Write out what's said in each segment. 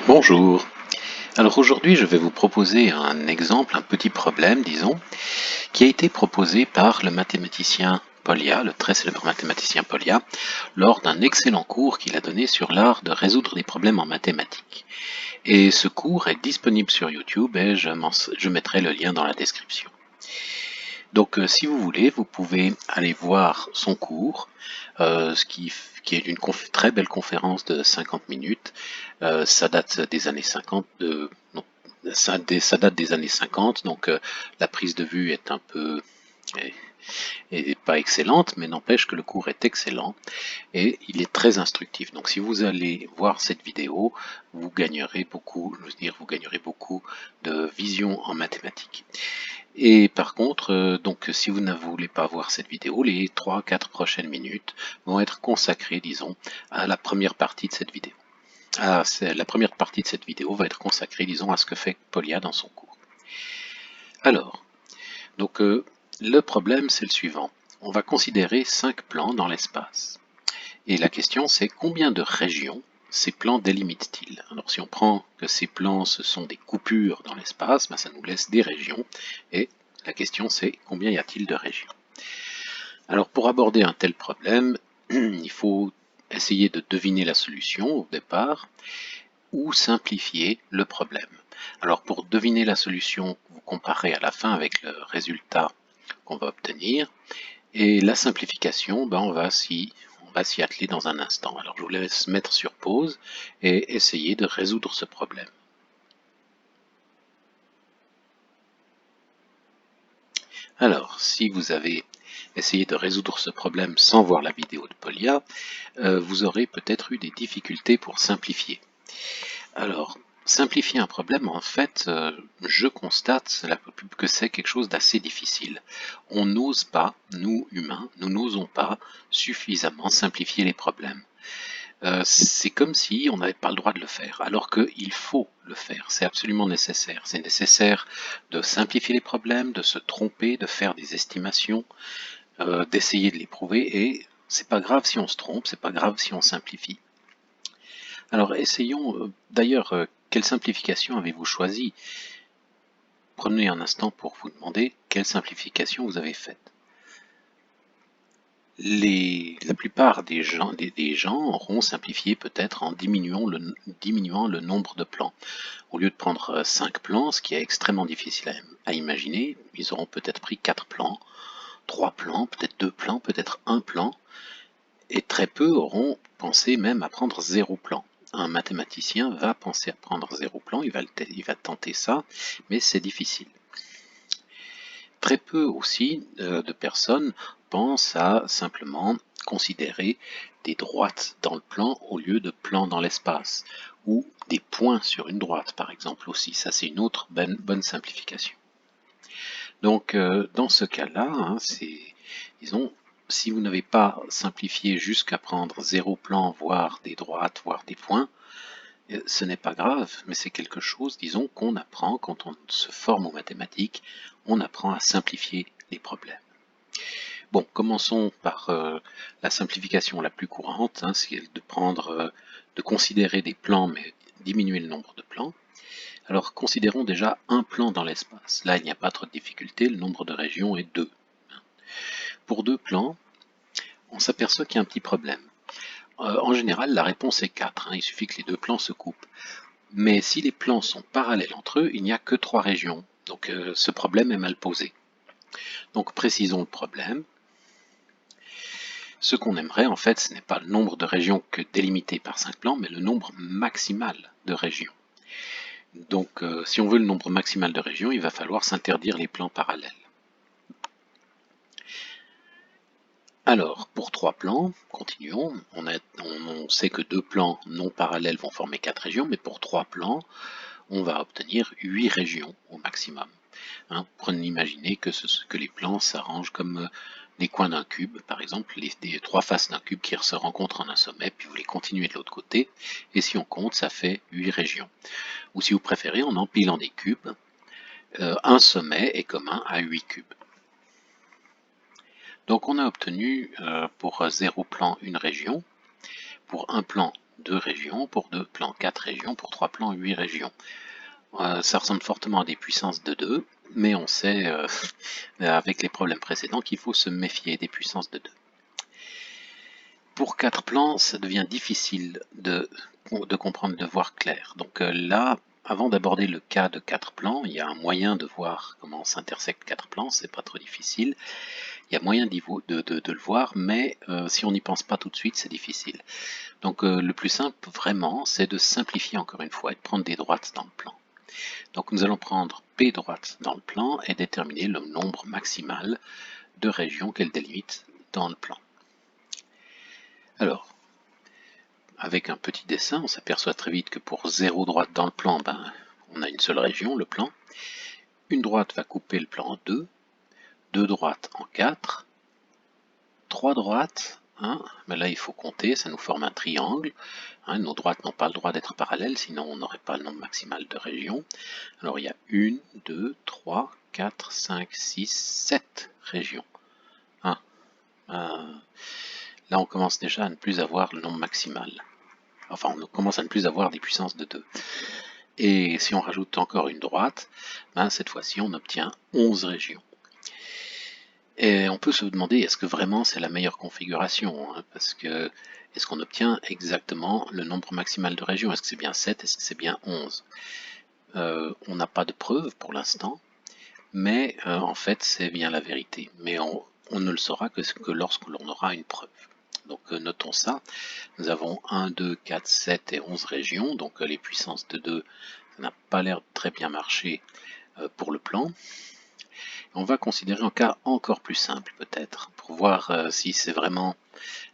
Bonjour. Alors aujourd'hui, je vais vous proposer un exemple, un petit problème, disons, qui a été proposé par le mathématicien Polya, le très célèbre mathématicien Polya, lors d'un excellent cours qu'il a donné sur l'art de résoudre des problèmes en mathématiques. Et ce cours est disponible sur YouTube et je mettrai le lien dans la description. Donc si vous voulez, vous pouvez aller voir son cours, qui est une très belle conférence de 50 minutes. Ça date des années 50, non, ça date des années 50, donc la prise de vue est un peu est pas excellente, mais n'empêche que le cours est excellent et il est très instructif. Donc si vous allez voir cette vidéo, vous gagnerez beaucoup, je veux dire, vous gagnerez beaucoup de vision en mathématiques. Et par contre, donc si vous ne voulez pas voir cette vidéo, les 3-4 prochaines minutes vont être consacrées, disons, à la première partie de cette vidéo. La première partie de cette vidéo va être consacrée, disons, à ce que fait Polya dans son cours. Alors, donc le problème c'est le suivant. On va considérer 5 plans dans l'espace. Et la question c'est combien de régions ces plans délimitent-ils? Alors si on prend que ces plans ce sont des coupures dans l'espace, ben, ça nous laisse des régions. Et la question c'est combien y a-t-il de régions? Alors pour aborder un tel problème, il faut essayer de deviner la solution au départ ou simplifier le problème. Alors pour deviner la solution, vous comparez à la fin avec le résultat qu'on va obtenir. Et la simplification, ben on va s'y atteler dans un instant. Alors je vous laisse mettre sur pause et essayer de résoudre ce problème. Alors, si vous avez essayé de résoudre ce problème sans voir la vidéo de Polya, vous aurez peut-être eu des difficultés pour simplifier. Alors, simplifier un problème, en fait, je constate que c'est quelque chose d'assez difficile. On n'ose pas, nous humains, nous n'osons pas suffisamment simplifier les problèmes. C'est comme si on n'avait pas le droit de le faire, alors qu'il faut le faire, c'est absolument nécessaire. C'est nécessaire de simplifier les problèmes, de se tromper, de faire des estimations, d'essayer de les prouver, et c'est pas grave si on se trompe, c'est pas grave si on simplifie. Alors essayons, d'ailleurs, quelle simplification avez-vous choisi? Prenez un instant pour vous demander quelle simplification vous avez faite. La plupart des gens auront simplifié peut-être en diminuant le nombre de plans. Au lieu de prendre 5 plans, ce qui est extrêmement difficile à imaginer, ils auront peut-être pris 4 plans, 3 plans, peut-être 2 plans, peut-être 1 plan, et très peu auront pensé même à prendre 0 plan. Un mathématicien va penser à prendre 0 plan, il va tenter ça, mais c'est difficile. Très peu aussi de personnes pensent à simplement considérer des droites dans le plan au lieu de plans dans l'espace, ou des points sur une droite par exemple aussi. Ça c'est une autre bonne simplification. Donc dans ce cas-là, hein, disons, si vous n'avez pas simplifié jusqu'à prendre 0 plan, voire des droites, voire des points, ce n'est pas grave, mais c'est quelque chose, disons, qu'on apprend quand on se forme aux mathématiques, on apprend à simplifier les problèmes. Bon, commençons par la simplification la plus courante, hein, c'est de considérer des plans, mais diminuer le nombre de plans. Alors, considérons déjà un plan dans l'espace. Là, il n'y a pas trop de difficulté, le nombre de régions est 2. Pour 2 plans, on s'aperçoit qu'il y a un petit problème. En général, la réponse est 4, hein, il suffit que les 2 plans se coupent. Mais si les plans sont parallèles entre eux, il n'y a que 3 régions. Donc ce problème est mal posé. Donc précisons le problème. Ce qu'on aimerait, en fait, ce n'est pas le nombre de régions que délimité par 5 plans, mais le nombre maximal de régions. Donc si on veut le nombre maximal de régions, il va falloir s'interdire les plans parallèles. Alors, pour 3 plans, continuons, on sait que 2 plans non parallèles vont former 4 régions, mais pour 3 plans, on va obtenir 8 régions au maximum. Hein, prenez imaginer que les plans s'arrangent comme les coins d'un cube, par exemple, les 3 faces d'un cube qui se rencontrent en un sommet, puis vous les continuez de l'autre côté, et si on compte, ça fait 8 régions. Ou si vous préférez, en empilant des cubes, un sommet est commun à 8 cubes. Donc on a obtenu pour 0 plan une région, pour un plan 2 régions, pour 2 plans 4 régions, pour 3 plans 8 régions. Ça ressemble fortement à des puissances de 2, mais on sait avec les problèmes précédents qu'il faut se méfier des puissances de 2. Pour 4 plans, ça devient difficile de comprendre, de voir clair. Donc là, avant d'aborder le cas de 4 plans, il y a un moyen de voir comment s'intersectent 4 plans, c'est pas trop difficile. Il y a moyen de le voir, mais si on n'y pense pas tout de suite, c'est difficile. Donc le plus simple, vraiment, c'est de simplifier encore une fois et de prendre des droites dans le plan. Donc nous allons prendre P droite dans le plan et déterminer le nombre maximal de régions qu'elle délimite dans le plan. Alors, avec un petit dessin, on s'aperçoit très vite que pour 0 droite dans le plan, on a une seule région, le plan. Une droite va couper le plan en 2, 2 droites en 4, 3 droites, mais là il faut compter, ça nous forme un triangle. Nos droites n'ont pas le droit d'être parallèles, sinon on n'aurait pas le nombre maximal de régions. Alors il y a 1, 2, 3, 4, 5, 6, 7 régions. Là on commence déjà à ne plus avoir le nombre maximal. Enfin, on commence à ne plus avoir des puissances de 2. Et si on rajoute encore une droite, cette fois-ci on obtient 11 régions. Et on peut se demander, est-ce que vraiment c'est la meilleure configuration, parce que est-ce qu'on obtient exactement le nombre maximal de régions? Est-ce que c'est bien 7? Est-ce que c'est bien 11? On n'a pas de preuves pour l'instant, mais en fait c'est bien la vérité. Mais on ne le saura que lorsque l'on aura une preuve. Donc notons ça. Nous avons 1, 2, 4, 7 et 11 régions, donc les puissances de 2, ça n'a pas l'air de très bien marcher pour le plan. On va considérer un cas encore plus simple peut-être, pour voir si c'est vraiment,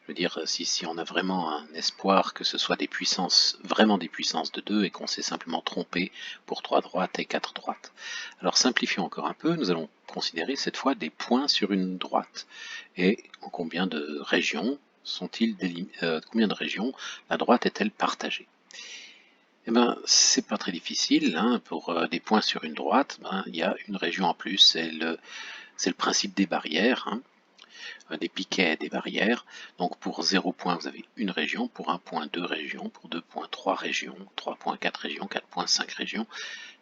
je veux dire, si on a vraiment un espoir que ce soit des puissances, vraiment des puissances de 2 et qu'on s'est simplement trompé pour 3 droites et 4 droites. Alors simplifions encore un peu, nous allons considérer cette fois des points sur une droite. Et en combien de régions combien de régions la droite est-elle partagée? Eh bien, c'est pas très difficile, pour des points sur une droite, il y a une région en plus, c'est le principe des barrières, des piquets et des barrières. Donc pour 0 point, vous avez une région, pour 1 point, 2 régions, pour 2 points, 3 régions, 3 points, 4 régions, 4 points, 5 régions,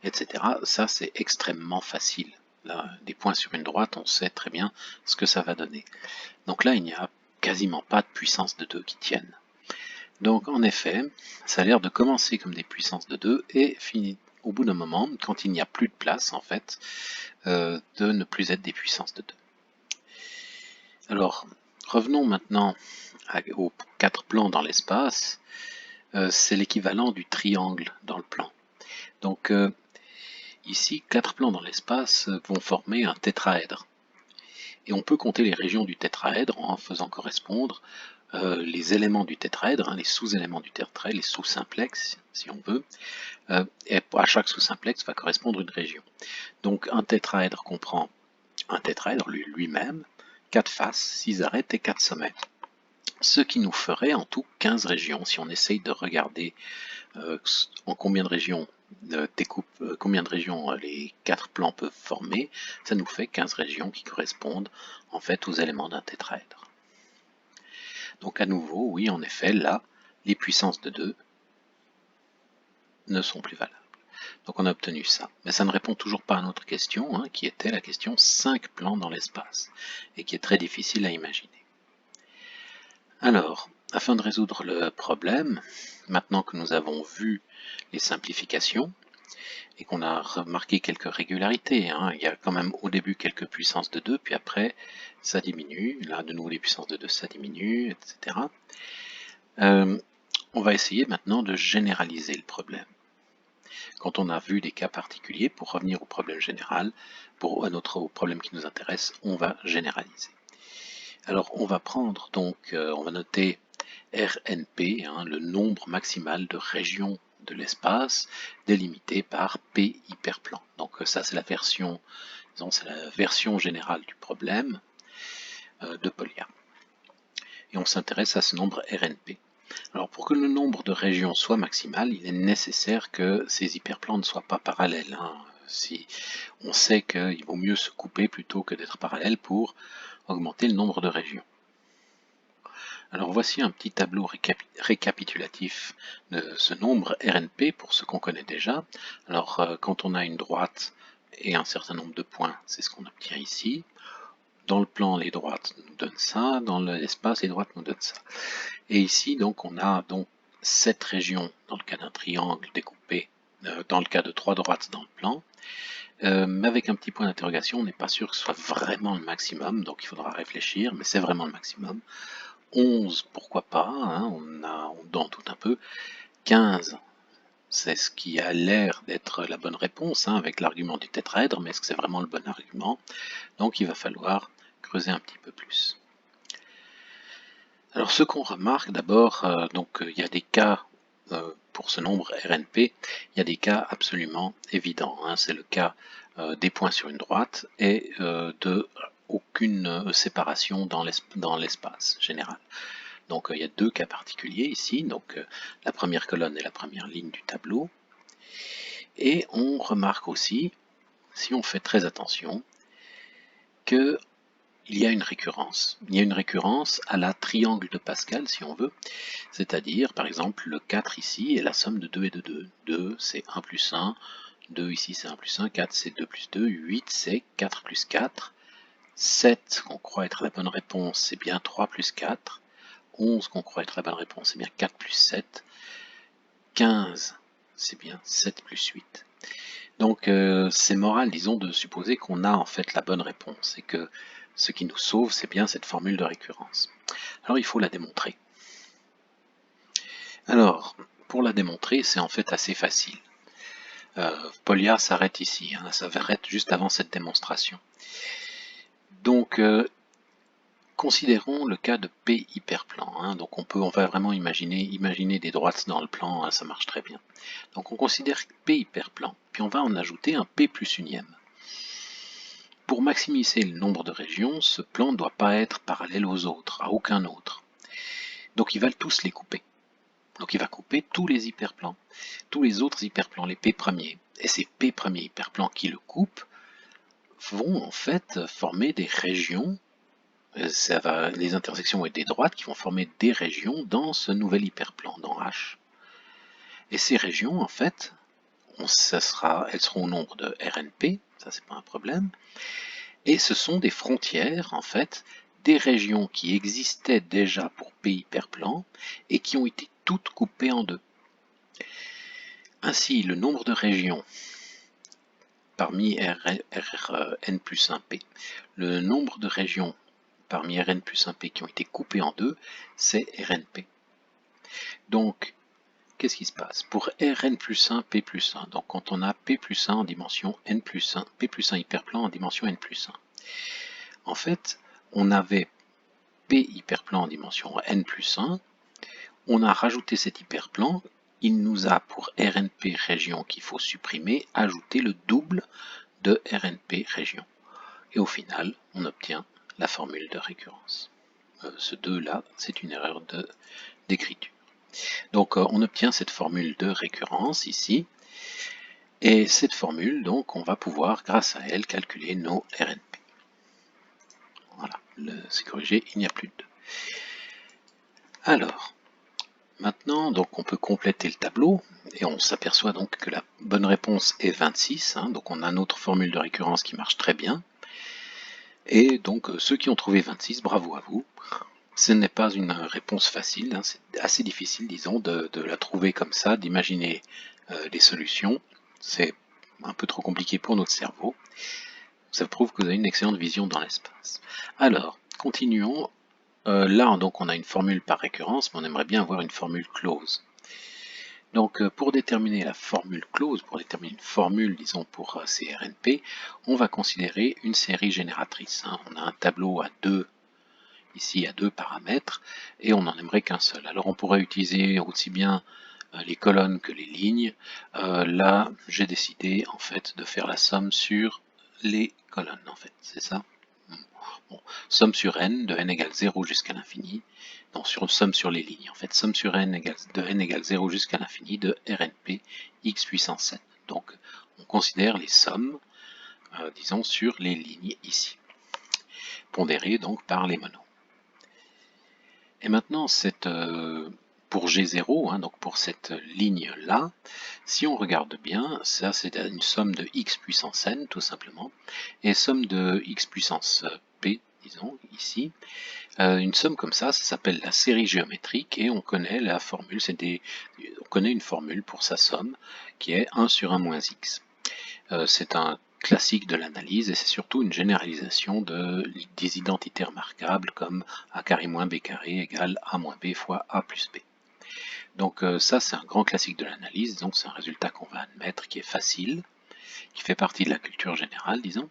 etc. Ça, c'est extrêmement facile. Là, des points sur une droite, on sait très bien ce que ça va donner. Donc là, il n'y a quasiment pas de puissance de 2 qui tiennent. Donc en effet, ça a l'air de commencer comme des puissances de 2 et finit au bout d'un moment, quand il n'y a plus de place en fait, de ne plus être des puissances de 2. Alors, revenons maintenant aux 4 plans dans l'espace. C'est l'équivalent du triangle dans le plan. Donc ici, 4 plans dans l'espace vont former un tétraèdre. Et on peut compter les régions du tétraèdre en faisant correspondre les éléments du tétraèdre, les sous-éléments du tétraèdre, les sous-simplex, si on veut, et à chaque sous-simplex va correspondre une région. Donc un tétraèdre comprend un tétraèdre lui-même, 4 faces, 6 arêtes et 4 sommets. Ce qui nous ferait en tout 15 régions, si on essaye de regarder en combien de régions combien de régions les 4 plans peuvent former, ça nous fait 15 régions qui correspondent en fait aux éléments d'un tétraèdre. Donc à nouveau, oui, en effet, là, les puissances de 2 ne sont plus valables. Donc on a obtenu ça. Mais ça ne répond toujours pas à notre question, qui était la question 5 plans dans l'espace, et qui est très difficile à imaginer. Alors, afin de résoudre le problème, maintenant que nous avons vu les simplifications, et qu'on a remarqué quelques régularités, il y a quand même au début quelques puissances de 2, puis après ça diminue, là de nouveau les puissances de 2 ça diminue, etc. On va essayer maintenant de généraliser le problème. Quand on a vu des cas particuliers, pour revenir au problème général, au problème qui nous intéresse, on va généraliser. Alors on va prendre donc, on va noter RNP, le nombre maximal de régions de l'espace délimité par P hyperplan. Donc ça c'est la version, générale du problème de Polya. Et on s'intéresse à ce nombre RNP. Alors pour que le nombre de régions soit maximal, il est nécessaire que ces hyperplans ne soient pas parallèles. Si on sait qu'il vaut mieux se couper plutôt que d'être parallèle pour augmenter le nombre de régions. Alors voici un petit tableau récapitulatif de ce nombre RNP pour ce qu'on connaît déjà. Alors quand on a une droite et un certain nombre de points, c'est ce qu'on obtient ici. Dans le plan, les droites nous donnent ça, dans l'espace, les droites nous donnent ça. Et ici, donc, on a donc cette région dans le cas d'un triangle découpé, dans le cas de 3 droites dans le plan. Mais avec un petit point d'interrogation, on n'est pas sûr que ce soit vraiment le maximum, donc il faudra réfléchir, mais c'est vraiment le maximum. 11, pourquoi pas, hein, on donne tout un peu. 15, c'est ce qui a l'air d'être la bonne réponse, hein, avec l'argument du tétraèdre, mais est-ce que c'est vraiment le bon argument? Donc il va falloir creuser un petit peu plus. Alors ce qu'on remarque d'abord, il y a des cas pour ce nombre RNP, il y a des cas absolument évidents, hein. C'est le cas des points sur une droite et de aucune séparation dans l'espace général. Donc il y a deux cas particuliers ici, donc la première colonne et la première ligne du tableau. Et on remarque aussi, si on fait très attention, que il y a une récurrence. Il y a une récurrence à la triangle de Pascal, si on veut, c'est-à-dire, par exemple, le 4 ici est la somme de 2 et de 2. 2, c'est 1 plus 1, 2 ici c'est 1 plus 1, 4 c'est 2 plus 2, 8 c'est 4 plus 4, 7 qu'on croit être la bonne réponse, c'est bien 3 plus 4, 11 qu'on croit être la bonne réponse, c'est bien 4 plus 7, 15 c'est bien 7 plus 8. Donc c'est moral, disons, de supposer qu'on a en fait la bonne réponse et que ce qui nous sauve, c'est bien cette formule de récurrence. Alors il faut la démontrer. Alors, pour la démontrer, c'est en fait assez facile. Polya s'arrête ici, hein, ça s'arrête juste avant cette démonstration. Donc, considérons le cas de P hyperplan. Hein, donc on va vraiment imaginer des droites dans le plan, hein, ça marche très bien. Donc on considère P hyperplan, puis on va en ajouter un P plus unième. Pour maximiser le nombre de régions, ce plan ne doit pas être parallèle aux autres, à aucun autre. Donc il va tous les couper. Donc il va couper tous les hyperplans, tous les autres hyperplans, les P premiers. Et ces P premiers hyperplans qui le coupent vont en fait former des régions, les intersections et des droites qui vont former des régions dans ce nouvel hyperplan, dans H. Et ces régions, en fait, elles seront au nombre de RNP, ça c'est pas un problème, et ce sont des frontières, en fait, des régions qui existaient déjà pour P hyperplan et qui ont été toutes coupées en deux. Ainsi, le nombre de régions parmi Rn plus 1P, le nombre de régions parmi Rn plus 1P qui ont été coupées en deux, c'est RNP. Donc, qu'est-ce qui se passe? Pour Rn plus 1, P plus 1, donc quand on a P plus 1 en dimension N plus 1, P plus 1 hyperplan en dimension N plus 1, en fait, on avait P hyperplan en dimension N plus 1, on a rajouté cet hyperplan, il nous a pour RNP région qu'il faut supprimer, ajouté le double de RNP région. Et au final, on obtient la formule de récurrence. Ce 2 là, c'est une erreur d'écriture. Donc on obtient cette formule de récurrence ici, et cette formule, donc, on va pouvoir, grâce à elle, calculer nos RNP. Voilà, c'est corrigé, il n'y a plus de 2. Alors, maintenant, donc, on peut compléter le tableau, et on s'aperçoit donc que la bonne réponse est 26, hein, donc on a notre formule de récurrence qui marche très bien. Et donc, ceux qui ont trouvé 26, bravo à vous. Ce n'est pas une réponse facile, hein, c'est assez difficile, disons, de la trouver comme ça, d'imaginer les solutions. C'est un peu trop compliqué pour notre cerveau. Ça prouve que vous avez une excellente vision dans l'espace. Alors, continuons. Là, donc, on a une formule par récurrence, mais on aimerait bien avoir une formule close. Donc, pour déterminer la formule close, pour déterminer une formule, disons, pour ces RNP, on va considérer une série génératrice. Hein. On a un tableau à ici à deux paramètres, et on n'en aimerait qu'un seul. Alors, on pourrait utiliser aussi bien les colonnes que les lignes. Là, j'ai décidé, en fait, de faire la somme sur les colonnes, en fait, c'est ça. Bon, somme sur n, de n égale 0 jusqu'à l'infini. Non, somme sur les lignes, en fait, somme sur n de n égale 0 jusqu'à l'infini de RNP x puissance 7. Donc, on considère les sommes, disons, sur les lignes ici, pondérées donc par les monos. Et maintenant, pour G0, hein, donc pour cette ligne-là, si on regarde bien, ça c'est une somme de x puissance n, tout simplement, et somme de x puissance p, disons, ici. Une somme comme ça s'appelle la série géométrique, et on connaît la formule, on connaît une formule pour sa somme, qui est 1 sur 1 moins x. C'est un classique de l'analyse et c'est surtout une généralisation des identités remarquables comme a carré moins b carré égale a moins b fois a plus b. Donc ça c'est un grand classique de l'analyse, donc c'est un résultat qu'on va admettre qui est facile, qui fait partie de la culture générale disons,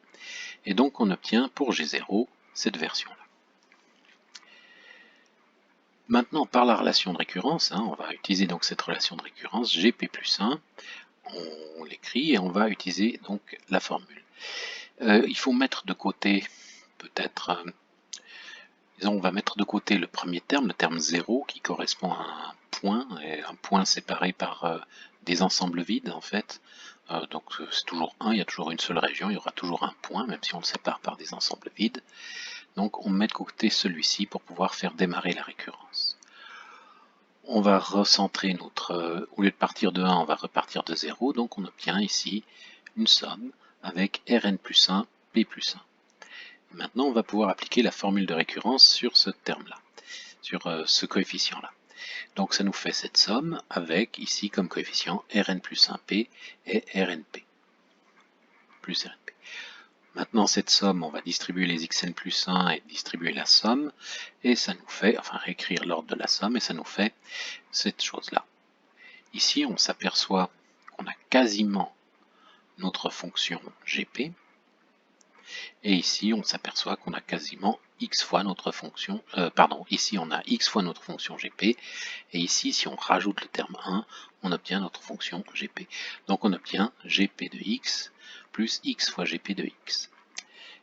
et donc on obtient pour G0 cette version-là. Maintenant par la relation de récurrence, hein, on va utiliser donc cette relation de récurrence Gp plus 1, on l'écrit et on va utiliser donc la formule. Il faut mettre de côté peut-être, disons, on va mettre de côté le premier terme, le terme 0, qui correspond à un point séparé par des ensembles vides en fait. Donc c'est toujours 1, il y a toujours une seule région, il y aura toujours un point, même si on le sépare par des ensembles vides. Donc on met de côté celui-ci pour pouvoir faire démarrer la récurrence. On va recentrer au lieu de partir de 1, on va repartir de 0, donc on obtient ici une somme avec Rn plus 1, P plus 1. Maintenant, on va pouvoir appliquer la formule de récurrence sur ce terme-là, sur ce coefficient-là. Donc ça nous fait cette somme avec ici comme coefficient Rn plus 1P et Rnp plus Rnp. Maintenant cette somme, on va distribuer les xn plus 1 et distribuer la somme, et ça nous fait, enfin réécrire l'ordre de la somme, et ça nous fait cette chose-là. Ici on s'aperçoit qu'on a quasiment notre fonction gp, et ici on s'aperçoit qu'on a quasiment x fois notre fonction, ici on a x fois notre fonction gp, et ici si on rajoute le terme 1, on obtient notre fonction gp. Donc on obtient gp de x plus x fois gp de x.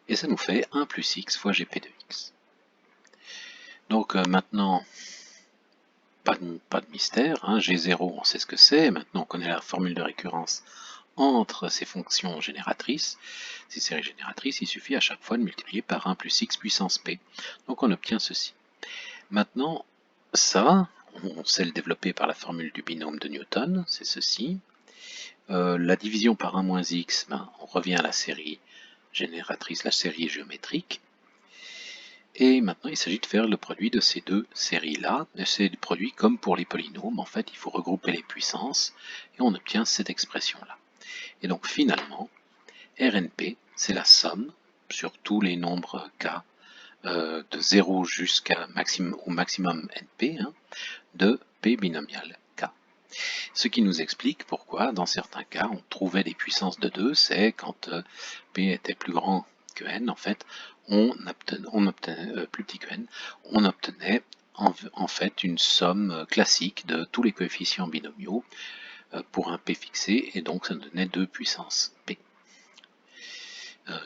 Et ça nous fait 1 plus x fois gp de x. Donc maintenant, pas de mystère, hein, G0 on sait ce que c'est, maintenant on connaît la formule de récurrence entre ces fonctions génératrices, ces séries génératrices, il suffit à chaque fois de multiplier par 1 plus x puissance p. Donc on obtient ceci. Maintenant, ça, on sait le développer par la formule du binôme de Newton, c'est ceci. La division par 1 moins x, on revient à la série génératrice, la série géométrique. Et maintenant, il s'agit de faire le produit de ces deux séries-là. C'est le produit comme pour les polynômes. En fait, il faut regrouper les puissances et on obtient cette expression-là. Et donc finalement, Rnp, c'est la somme sur tous les nombres k de 0 au maximum np, hein, de p binomial k. Ce qui nous explique pourquoi, dans certains cas, on trouvait des puissances de 2, c'est quand p était plus grand que n, en fait, on obtenait plus petit que n, on obtenait en fait une somme classique de tous les coefficients binomiaux pour un p fixé, et donc ça nous donnait 2 puissance p.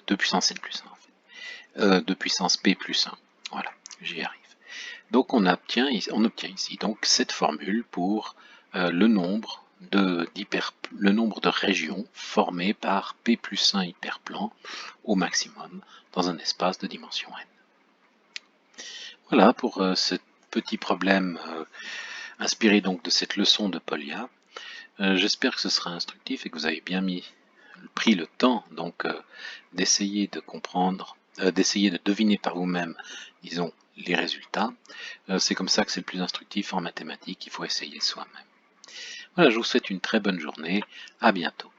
2 puissance n plus 1 en fait. 2 puissance p plus 1. Voilà, j'y arrive. Donc on obtient ici donc cette formule pour le nombre de régions formées par p plus 1 hyperplan au maximum dans un espace de dimension n. Voilà pour ce petit problème inspiré donc de cette leçon de Polya. J'espère que ce sera instructif et que vous avez bien pris le temps donc d'essayer de comprendre, d'essayer de deviner par vous-même, disons, les résultats. C'est comme ça que c'est le plus instructif en mathématiques, il faut essayer soi-même. Voilà, je vous souhaite une très bonne journée, à bientôt.